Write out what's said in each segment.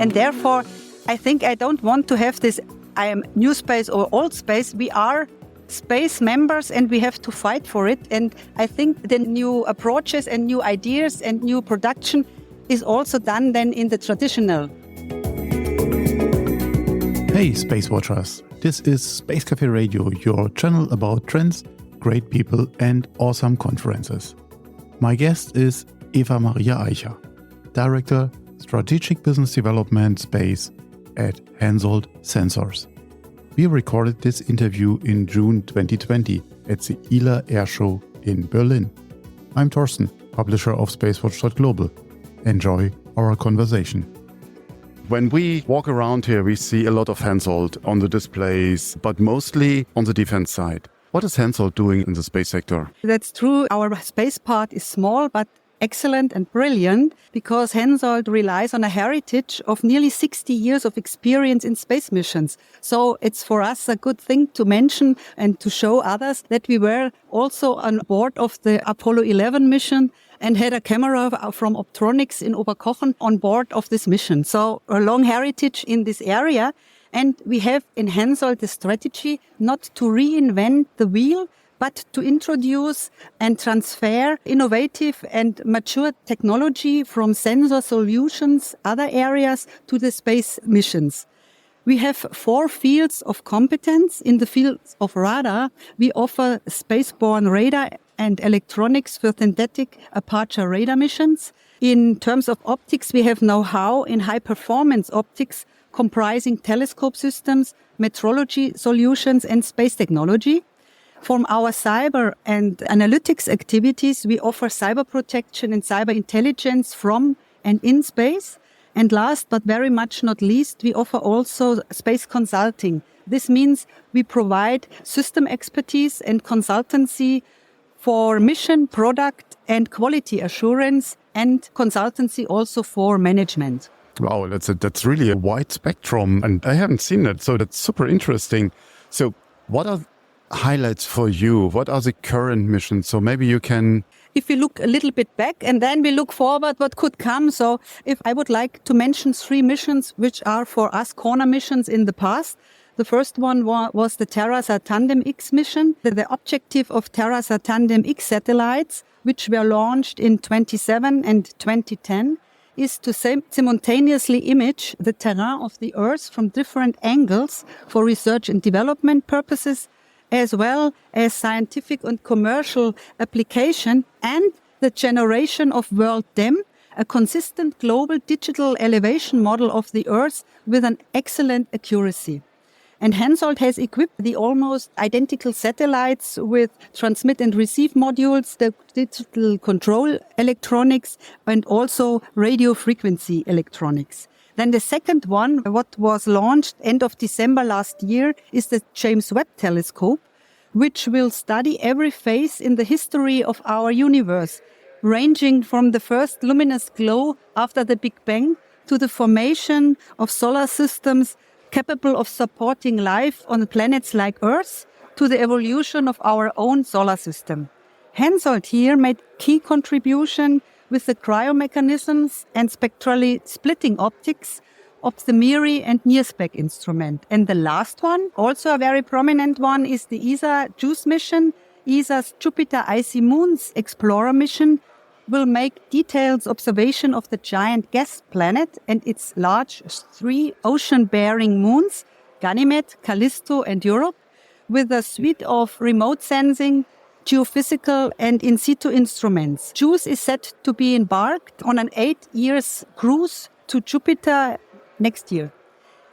And therefore, I think I don't want to have this, I am new space or old space. We are space members and we have to fight for it. And I think the new approaches and new ideas and new production is also done then in the traditional. Hey, SpaceWatchers. This is Space Café Radio, your channel about trends, great people and awesome conferences. My guest is Eva-Maria Aicher, Director, Strategic Business Development Space at Hensoldt Sensors. We recorded this interview in June 2020 at the ILA Air Show in Berlin. I'm Thorsten, publisher of SpaceWatch.Global. Enjoy our conversation. When we walk around here, we see a lot of Hensoldt on the displays, but mostly on the defense side. What is Hensoldt doing in the space sector? That's true. Our space part is small, but excellent and brilliant because Hensoldt relies on a heritage of nearly 60 years of experience in space missions. So it's for us a good thing to mention and to show others that we were also on board of the Apollo 11 mission and had a camera from Optronics in Oberkochen on board of this mission. So a long heritage in this area. And we have in Hensoldt the strategy not to reinvent the wheel, but to introduce and transfer innovative and mature technology from sensor solutions, other areas, to the space missions. We have 4 fields of competence. In the fields of radar, we offer spaceborne radar and electronics for synthetic aperture radar missions. In terms of optics, we have know-how in high-performance optics comprising telescope systems, metrology solutions, and space technology. From our cyber and analytics activities, we offer cyber protection and cyber intelligence from and in space. And last but very much not least, we offer also space consulting. This means we provide system expertise and consultancy for mission, product and quality assurance, and consultancy also for management. Wow, that's really a wide spectrum, and I haven't seen that, so that's super interesting. So what are highlights for you? What are the current missions? So maybe you can... If we look a little bit back and then we look forward, what could come. So if I would like to mention 3 missions, which are for us corner missions in the past. The first one was the TerraSat Tandem X mission. The objective of TerraSat Tandem X satellites, which were launched in 2007 and 2010, is to simultaneously image the terrain of the Earth from different angles for research and development purposes, as well as scientific and commercial application, and the generation of World DEM, a consistent global digital elevation model of the Earth with an excellent accuracy. And Hensoldt has equipped the almost identical satellites with transmit and receive modules, the digital control electronics, and also radio frequency electronics. Then the second one, what was launched end of December last year, is the James Webb Telescope, which will study every phase in the history of our universe, ranging from the first luminous glow after the Big Bang to the formation of solar systems capable of supporting life on planets like Earth, to the evolution of our own solar system. Hensoldt here made key contribution with the cryomechanisms and spectrally splitting optics of the MIRI and NIRSPEC instrument. And the last one, also a very prominent one, is the ESA JUICE mission. ESA's Jupiter Icy Moons Explorer mission will make detailed observation of the giant gas planet and its large 3 ocean-bearing moons, Ganymede, Callisto and Europe, with a suite of remote sensing, geophysical and in situ instruments. JUICE is set to be embarked on an 8-year cruise to Jupiter next year.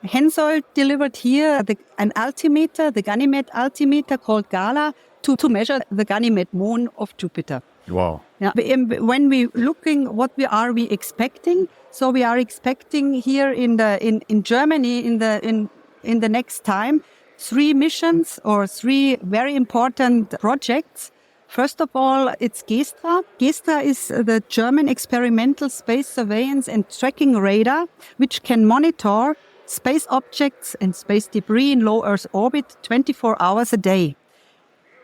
Hensoldt delivered here an altimeter, the Ganymede altimeter called GALA, to measure the Ganymede moon of Jupiter. Wow. Yeah. When we looking, what are we expecting? So we are expecting here in Germany in the next time 3 missions or 3 very important projects. First of all, it's GESTRA. GESTRA is the German experimental space surveillance and tracking radar, which can monitor space objects and space debris in low Earth orbit 24 hours a day.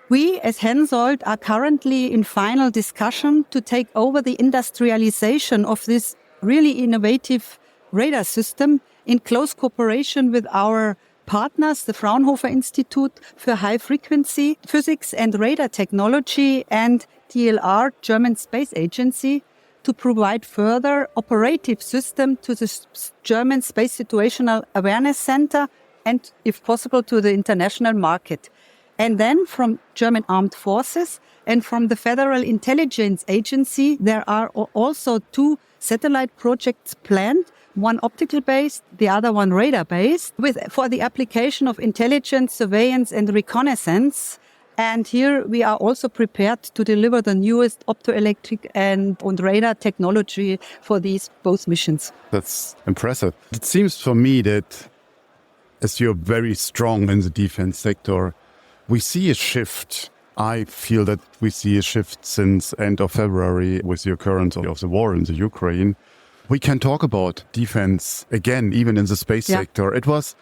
We, as Hensoldt, are currently in final discussion to take over the industrialization of this really innovative radar system in close cooperation with our partners, the Fraunhofer Institute for High Frequency Physics and Radar Technology and DLR, German Space Agency, to provide further operative system to the German Space Situational Awareness Center and, if possible, to the international market. And then from German Armed Forces and from the Federal Intelligence Agency, there are also 2 satellite projects planned, one optical-based, the other one radar-based, for the application of intelligence, surveillance and reconnaissance. And here we are also prepared to deliver the newest optoelectric and radar technology for these both missions. That's impressive. It seems for me that as you're very strong in the defense sector, we see a shift. I feel that we see a shift since end of February with the occurrence of the war in the Ukraine. We can talk about defense again, even in the space sector. It was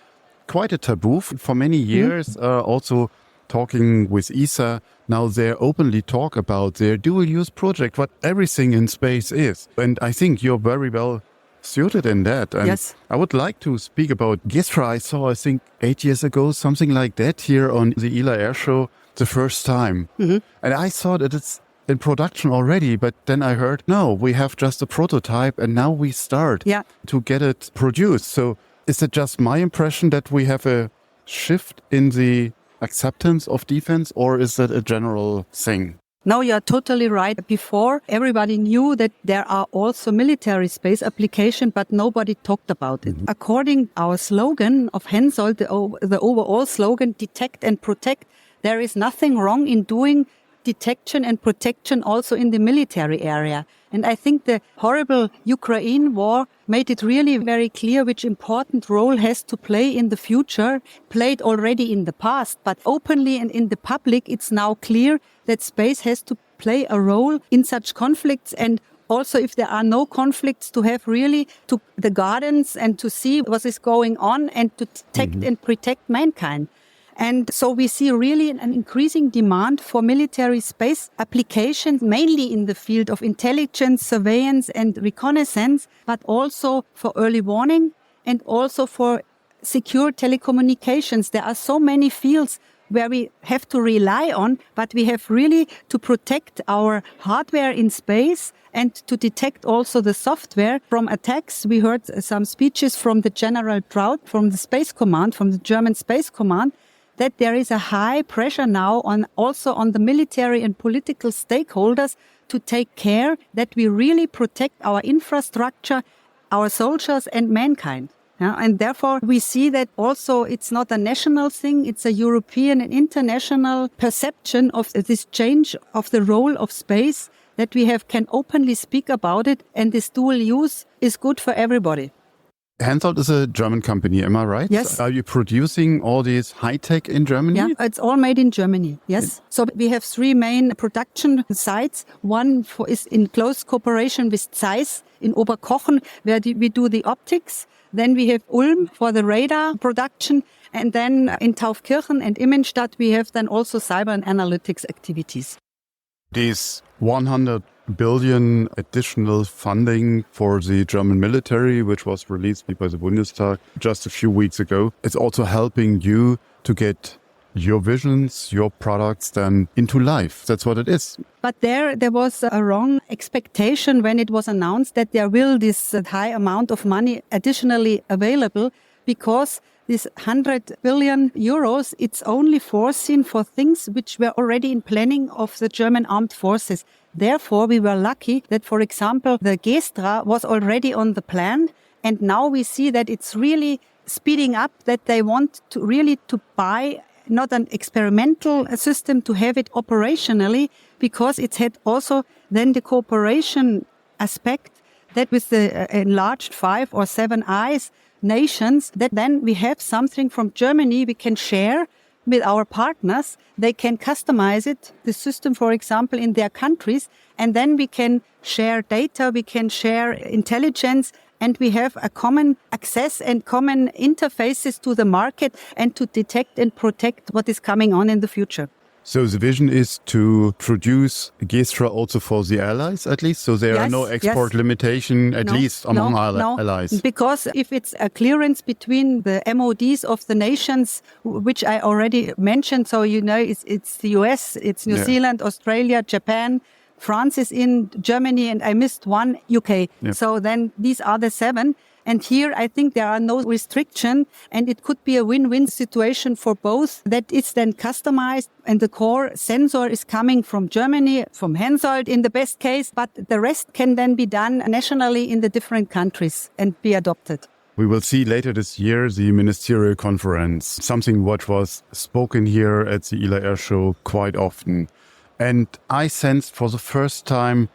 quite a taboo for many years. Also talking with ESA, now they openly talk about their dual-use project, what everything in space is. And I think you're very well suited in that. And yes. I would like to speak about Gistra. I saw, I think, 8 years ago, something like that here on the ILA air show the first time. And I thought that it's in production already, but then I heard, no, we have just a prototype and now we start to get it produced. So is it just my impression that we have a shift in the acceptance of defense, or is that a general thing? No, you're totally right. Before, everybody knew that there are also military space applications, but nobody talked about it. According our slogan of Hensoldt, the overall slogan, detect and protect, there is nothing wrong in doing detection and protection also in the military area. And I think the horrible Ukraine war made it really very clear which important role has to play in the future, played already in the past, but openly and in the public, it's now clear that space has to play a role in such conflicts, and also if there are no conflicts, to have really to the gardens and to see what is going on and to detect and protect mankind. And so we see really an increasing demand for military space applications, mainly in the field of intelligence, surveillance and reconnaissance, but also for early warning and also for secure telecommunications. There are so many fields where we have to rely on, but we have really to protect our hardware in space and to detect also the software from attacks. We heard some speeches from the General Traut, from the Space Command, from the German Space Command, that there is a high pressure now on the military and political stakeholders to take care that we really protect our infrastructure, our soldiers and mankind. And therefore we see that also it's not a national thing, it's a European and international perception of this change of the role of space, that we can openly speak about it, and this dual use is good for everybody. Hensoldt is a German company, am I right? Yes. Are you producing all these high-tech in Germany? Yeah, it's all made in Germany, yes. So we have 3 main production sites. One is in close cooperation with Zeiss in Oberkochen, where we do the optics. Then we have Ulm for the radar production. And then in Taufkirchen and Immenstadt, we have then also cyber and analytics activities. These 100 billion additional funding for the German military, which was released by the Bundestag just a few weeks ago, it's also helping you to get your visions, your products then into life. That's what it is. But there was a wrong expectation when it was announced that there will this high amount of money additionally available, because this 100 billion euros, it's only foreseen for things which were already in planning of the German armed forces. Therefore, we were lucky that, for example, the Gestra was already on the plan. And now we see that it's really speeding up, that they want to really to buy not an experimental system, to have it operationally, because it's had also then the cooperation aspect that with the enlarged 5 or 7 eyes nations, that then we have something from Germany we can share with our partners. They can customize it, the system, for example, in their countries, and then we can share data, we can share intelligence, and we have a common access and common interfaces to the market and to detect and protect what is coming on in the future. So the vision is to produce Gestra also for the allies, at least? So there are no export limitation, at least among allies? Because if it's a clearance between the MODs of the nations, which I already mentioned, so it's the US, it's New Zealand, Australia, Japan, France is in, Germany, and I missed one, UK. Yep. So then these are the 7. And here, I think there are no restriction, and it could be a win-win situation for both. That is then customized, and the core sensor is coming from Germany, from Hensoldt in the best case, but the rest can then be done nationally in the different countries and be adopted. We will see later this year the ministerial conference, something what was spoken here at the ILA Air Show quite often. And I sensed for the first time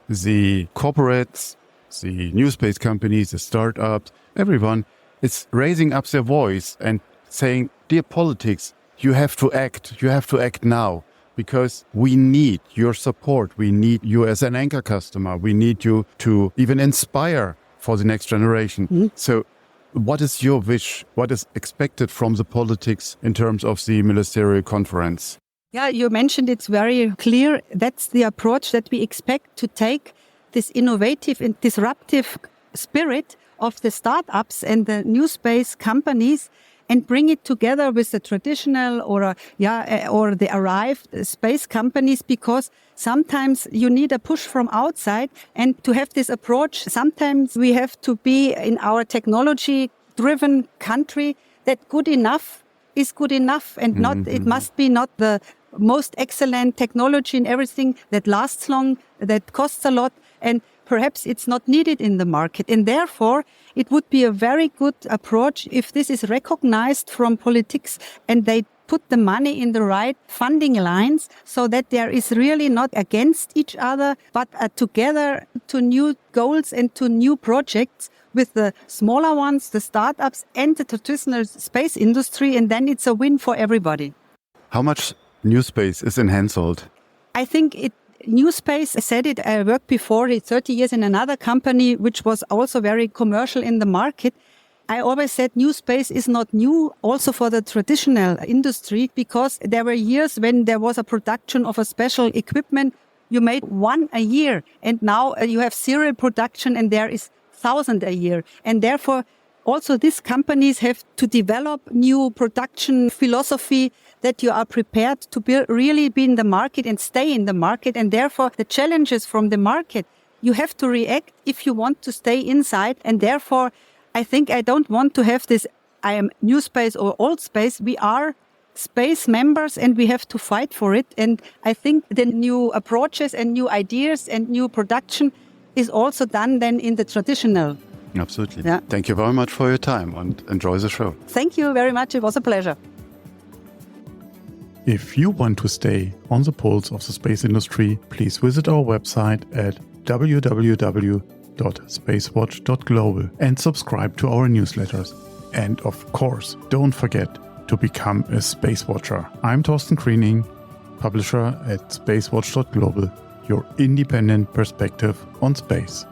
the corporates, the new space companies, the startups, everyone is raising up their voice and saying, dear politics, you have to act now, because we need your support. We need you as an anchor customer. We need you to even inspire for the next generation. Mm-hmm. So what is your wish? What is expected from the politics in terms of the ministerial conference? Yeah, you mentioned it's very clear. That's the approach that we expect to take, this innovative and disruptive spirit of the startups and the new space companies, and bring it together with the traditional or the arrived space companies, because sometimes you need a push from outside. And to have this approach, sometimes we have to be in our technology-driven country that good enough is good enough, and not it must be not the most excellent technology and everything that lasts long, that costs a lot, and perhaps it's not needed in the market. And therefore, it would be a very good approach if this is recognized from politics and they put the money in the right funding lines, so that there is really not against each other, but together to new goals and to new projects with the smaller ones, the startups and the traditional space industry. And then it's a win for everybody. How much new space is in Hensoldt? I think New space, I said it, I worked before 30 years in another company, which was also very commercial in the market. I always said new space is not new, also for the traditional industry, because there were years when there was a production of a special equipment. You made one a year, and now you have serial production, and there is 1,000 a year. And therefore, also these companies have to develop new production philosophy, that you are prepared to really be in the market and stay in the market. And therefore, the challenges from the market, you have to react if you want to stay inside. And therefore, I think I don't want to have this, I am new space or old space. We are space members and we have to fight for it. And I think the new approaches and new ideas and new production is also done then in the traditional. Absolutely. Yeah. Thank you very much for your time and enjoy the show. Thank you very much. It was a pleasure. If you want to stay on the pulse of the space industry, please visit our website at www.SpaceWatch.Global and subscribe to our newsletters. And of course, don't forget to become a Space Watcher. I'm Thorsten Kriening, publisher at SpaceWatch.Global, your independent perspective on space.